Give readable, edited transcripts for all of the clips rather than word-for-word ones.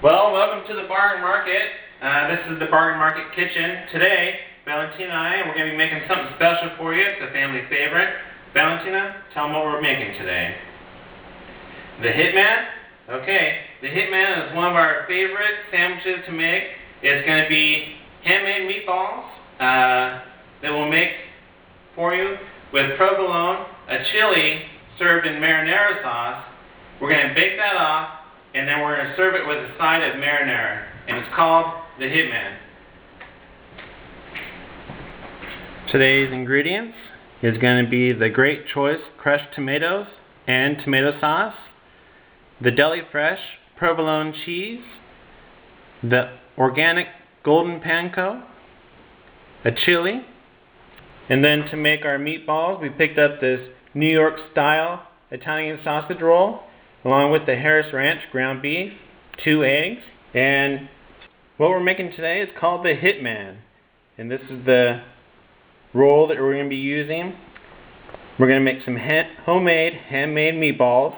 Well, welcome to the Bargain Market. This is the Bargain Market Kitchen. Today, Valentina and I, we're going to be making something special for you. It's a family favorite. Valentina, tell them what we're making today. The Hitman? Okay, the Hitman is one of our favorite sandwiches to make. It's going to be handmade meatballs that we'll make for you with provolone, a chili served in marinara sauce. We're going to bake that off, and then we're going to serve it with a side of marinara, and it's called the Hitman. Today's ingredients is going to be the Great Choice crushed tomatoes and tomato sauce, the Deli Fresh provolone cheese, the organic golden panko, a chili, and then to make our meatballs, we picked up this New York style Italian sausage roll, along with the Harris Ranch ground beef, 2 eggs, and what we're making today is called the Hitman. And this is the roll that we're going to be using. We're going to make some homemade, handmade meatballs.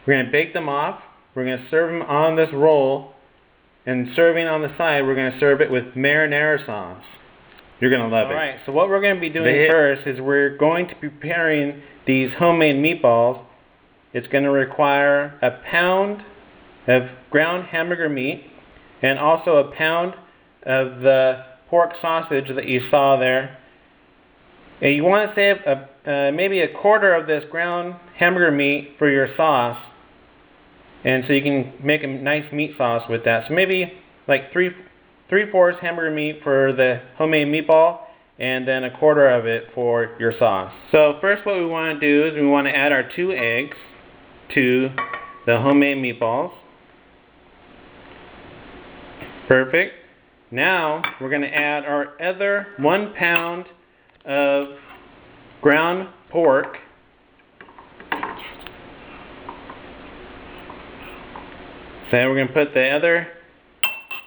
We're going to bake them off. We're going to serve them on this roll, and serving on the side, we're going to serve it with marinara sauce. You're going to love it. Alright, so what we're going to be doing first is we're going to be preparing these homemade meatballs. It's going to require a pound of ground hamburger meat and also a pound of the pork sausage that you saw there. And you want to save maybe a quarter of this ground hamburger meat for your sauce, and so you can make a nice meat sauce with that. So maybe like three-fourths hamburger meat for the homemade meatball, and then a quarter of it for your sauce. So first what we want to do is we want to add our 2 eggs to the homemade meatballs. Perfect. Now we're going to add our other 1 pound of ground pork. So we're going to put the other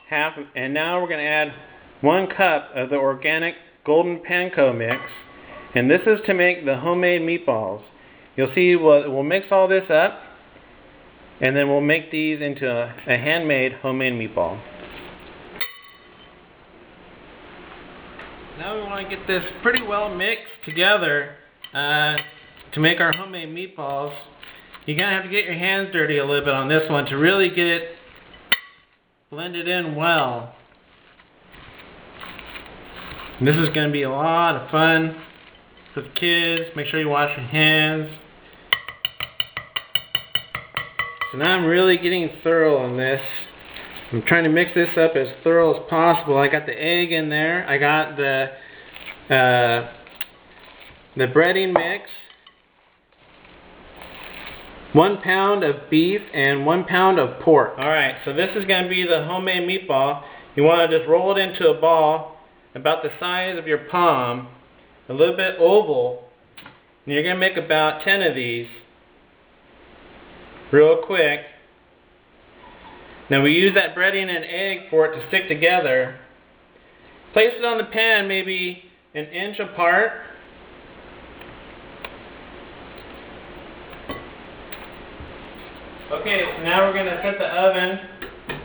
half, and now we're going to add 1 cup of the organic golden panko mix, and this is to make the homemade meatballs. You'll see we'll mix all this up, and then we'll make these into a handmade homemade meatball. Now we want to get this pretty well mixed together to make our homemade meatballs. You're going to have to get your hands dirty a little bit on this one to really get it blended in well. And this is going to be a lot of fun with kids. Make sure you wash your hands. So now I'm really getting thorough on this. I'm trying to mix this up as thorough as possible. I got the egg in there. I got the breading mix. 1 pound of beef and 1 pound of pork. Alright, so this is going to be the homemade meatball. You want to just roll it into a ball about the size of your palm, a little bit oval, and you're going to make about 10 of these real quick. Now we use that breading and egg for it to stick together. Place it on the pan maybe 1 inch apart. Okay, so now we're going to set the oven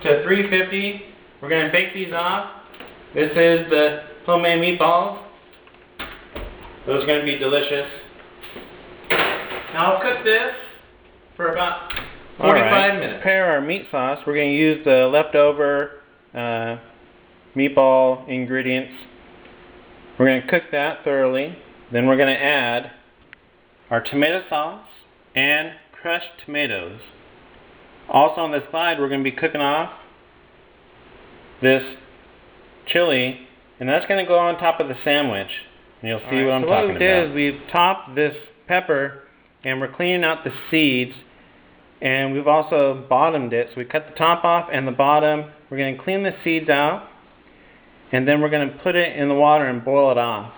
to 350. We're going to bake these off. This is the homemade meatballs. Those are going to be delicious. Now I'll cook this for about 45 minutes. To prepare our meat sauce, we're going to use the leftover meatball ingredients. We're going to cook that thoroughly. Then we're going to add our tomato sauce and crushed tomatoes. Also on the side, we're going to be cooking off this chili, and that's going to go on top of the sandwich. And you'll see what I'm talking about. What we did is we've topped this pepper, and we're cleaning out the seeds, and we've also bottomed it. So we cut the top off and the bottom. We're going to clean the seeds out, and then we're going to put it in the water and boil it off.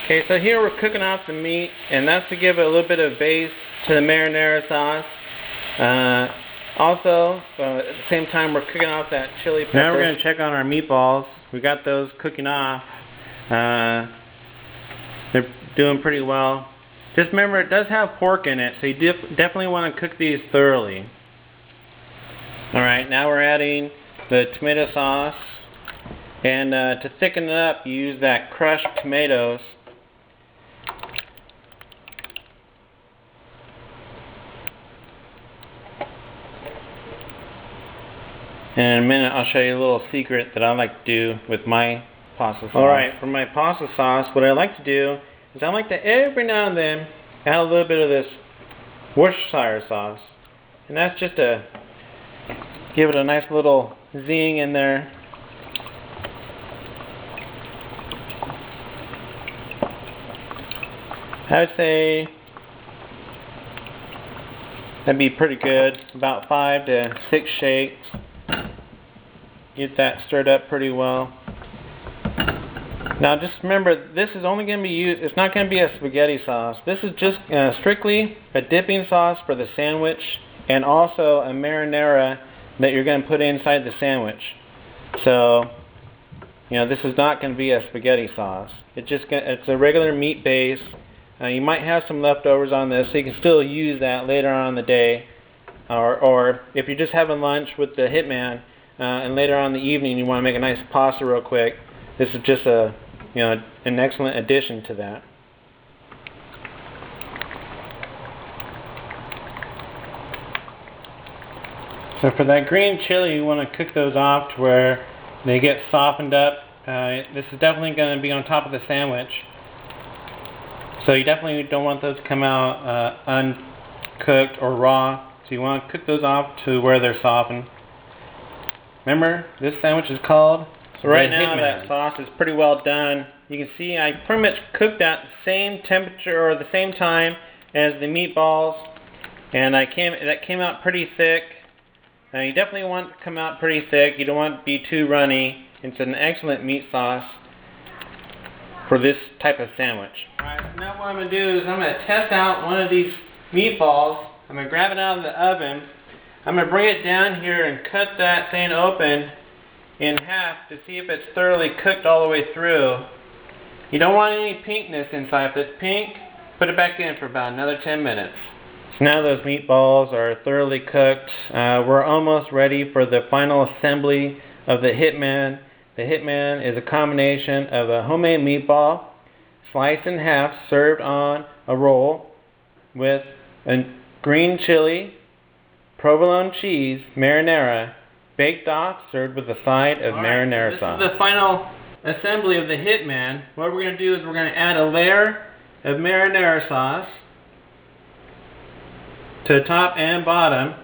Okay, so here we're cooking off the meat, and that's to give it a little bit of base to the marinara sauce. Also, at the same time, we're cooking off that chili pepper. Now we're going to check on our meatballs. We got those cooking off. They're doing pretty well. Just remember, it does have pork in it, so you definitely want to cook these thoroughly. Alright, now we're adding the tomato sauce, and to thicken it up, you use that crushed tomatoes. And in a minute I'll show you a little secret that I like to do with my pasta sauce. Alright, for my pasta sauce, what I like to do is I like to every now and then add a little bit of this Worcestershire sauce. And that's just to give it a nice little zing in there. I would say that'd be pretty good. About 5 to 6 shakes. Get that stirred up pretty well. Now just remember, this is only going to be used, it's not going to be a spaghetti sauce. This is just strictly a dipping sauce for the sandwich, and also a marinara that you're going to put inside the sandwich. So, you know, this is not going to be a spaghetti sauce. It's a regular meat base. You might have some leftovers on this, so you can still use that later on in the day. Or if you're just having lunch with the Hitman, and later on in the evening you want to make a nice pasta real quick, this is just an excellent addition to that. So for that green chili, you want to cook those off to where they get softened up. This is definitely going to be on top of the sandwich. So you definitely don't want those to come out uncooked or raw. So you want to cook those off to where they're softened. Remember, this sandwich is called... So right now that sauce is pretty well done. You can see I pretty much cooked at the same temperature or the same time as the meatballs. And that came out pretty thick. Now you definitely want it to come out pretty thick. You don't want it to be too runny. It's an excellent meat sauce for this type of sandwich. Alright, so now what I'm going to do is I'm going to test out one of these meatballs. I'm going to grab it out of the oven. I'm going to bring it down here and cut that thing open in half to see if it's thoroughly cooked all the way through. You don't want any pinkness inside. If it's pink, put it back in for about another 10 minutes. So now those meatballs are thoroughly cooked. We're almost ready for the final assembly of the Hitman. The Hitman is a combination of a homemade meatball, sliced in half, served on a roll with a green chili, provolone cheese, marinara, baked off, served with a side of marinara sauce. This is the final assembly of the Hitman. What we're going to do is we're going to add a layer of marinara sauce to the top and bottom.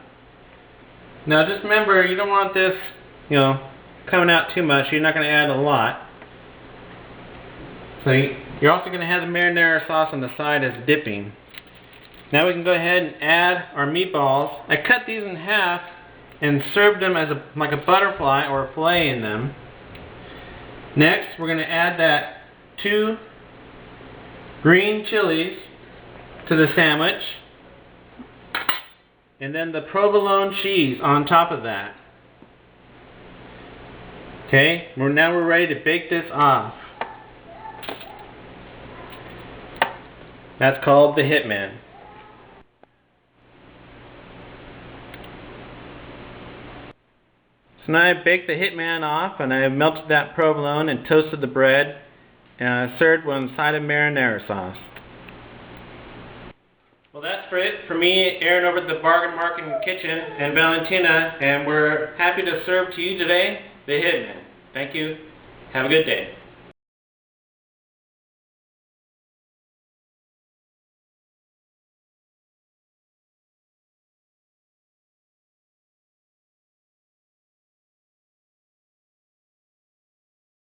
Now just remember, you don't want this, coming out too much. You're not going to add a lot. So you're also going to have the marinara sauce on the side as dipping. Now we can go ahead and add our meatballs. I cut these in half and served them as like a butterfly or a fillet in them. Next, we're going to add that 2 green chilies to the sandwich, and then the provolone cheese on top of that. Okay, now we're ready to bake this off. That's called the Hitman. So now I baked the Hitman off, and I melted that provolone and toasted the bread, and I served one side of marinara sauce. Well, that's it for me, Aaron, over at the Bargain Market Kitchen, and Valentina, and we're happy to serve to you today the Hitman. Thank you. Have a good day.